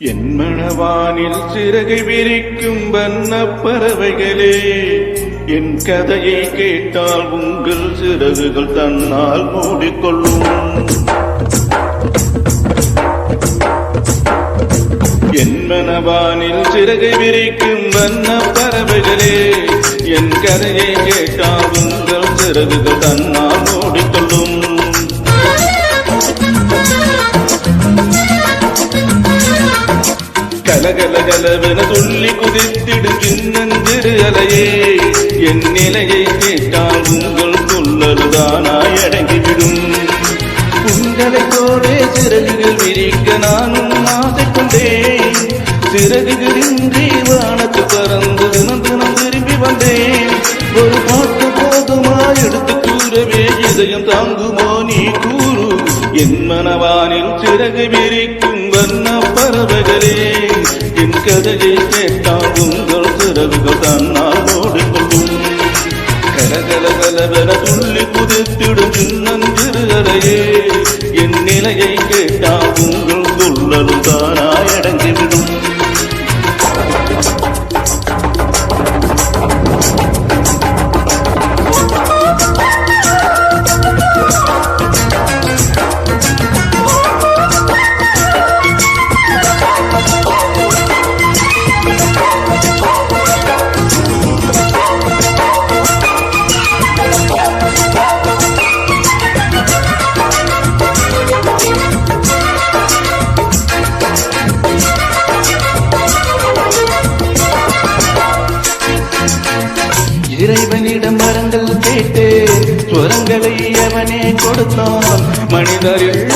என் மணவானில் சிறகை விரிக்கும் வண்ணப் பறவைகளே, என் கதையை கேட்டால் உங்கள் சிறகுகள் தன்னால் மூடிக்கொள்ளும். என் மணவானில் சிறகை விரிக்கும் வண்ணப் பறவைகளே, என் கதையை கேட்டால் உங்கள் சிறகுகள் தன்னால் மூடிக்கொள்ளும். கலகலகலவென துள்ளி குதித்திடும் சின்னஞ்சிறு அலையே, என் நிலையை கேட்டால் உங்கள் துள்ளலுதானாய் அடங்கிவிடும். உங்களை போலே சிறகுகள் விரிக்க நானும் ஆசை கொண்டேன். சிறகுகளின்றி வானத்து பறந்து தினம் தினம் திரும்பி வந்தேன். ஒரு பாட்டு போதுமா எடுத்து கூறவே இதயம் தாங்குமோ நீ கூறு. என் மனவானில் சிறகு விரிக்கும் வண்ண பறவைகளே, என் கதையை கேட்டால் உங்கள் சிறகுகள் தன்னால் ஓடிக்கொள்ளும். கலகலகலவென துள்ளி குதித்திடும் சின்னஞ்சிறு அலையே, என் நிலையை கேட்டால் உங்கள் துள்ளலும் தானாய் அடங்கிவிடும். இறைவனிடம் வரங்கள் கேட்டு ஸ்வரங்களை அவனே கொடுத்தான். மனிதரில்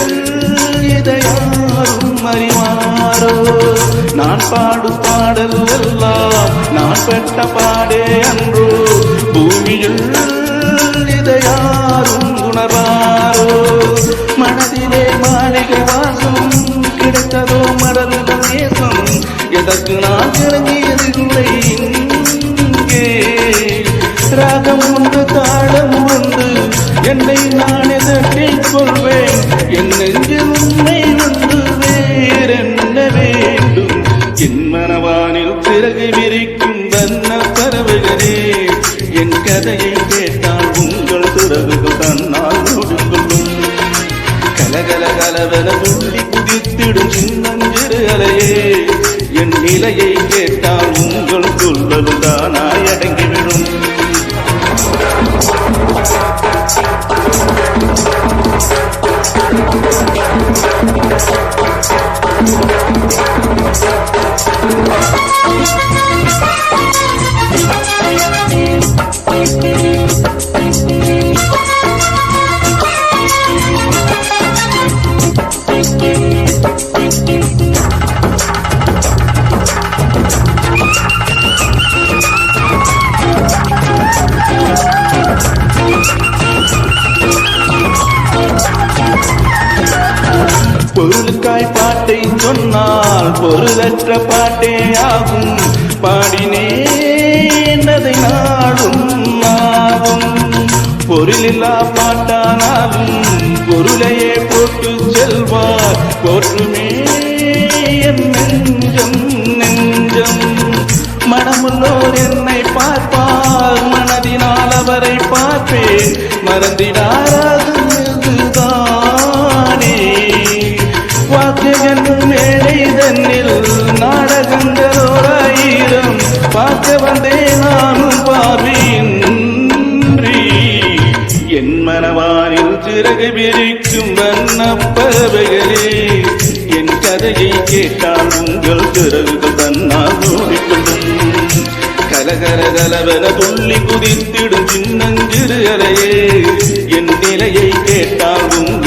இதை யாரும் அறிவாரோ? நான் பாடும் பாடல் எல்லாம் நான் பெற்ற பாடே அன்றோ? பூமியில் இதை யாரும் உணர்வாரோ? மனதிலே மாளிகை வாசம் கிடைத்ததோ மடல்கள் நேசம்? எதற்கு நான் இறங்கியது இல்லை இங்கே? ராகம் உண்டு தாளம் உண்டு, என்னை நானே தட்டிக் கொள்வேன். என் நெஞ்சில் உண்மை உண்டு, வேறென்ன வேண்டும்? என் மனவானில் சிறகு விரிக்கும் வண்ண பறவைகளே, என் கதையை கேட்டால் உங்கள் சிறகுகள் தன்னால் மூடிக்கொள்ளும். கலகலகலவென துள்ளி குதித்திடும் சின்னஞ்சிறு அலையே, என் நிலையை கேட்டால் உங்கள் துள்ளல் தானாய் அடங்கிவிடும். பொருளுக்காய் பாட்டை சொன்னால் பொருளற்ற பாட்டே ஆகும். பாடினேன் அதை நாடும் ஆகும். பொருளில்லா பாட்டானாலும் பொருளையே போட்டு செல்வார். போற்றுமே என் நெஞ்சம் நெஞ்சம். மனமுள்ளோர் என்னை பார்ப்பார், மனதினால் அவரை பார்ப்பேன். மறந்திடாராது இதுதானே வாக்கு என்னும் மேடை தன்னில் நாடகங்களோராயிரம் பார்க்க வந்தே நானும் பார்வின்றி. என் மனவானில் சிறகு விரிக்கும் வண்ணப் பறவைகளே, என் கதையை கேட்டால் உங்கள் சிறகுகள் தன்னால் மூடிக்கொள்ளும். கலகலகலவென துள்ளி குதித்திடும் சின்னஞ்சிறு அலையே, என் நிலையை கேட்டால் உங்கள்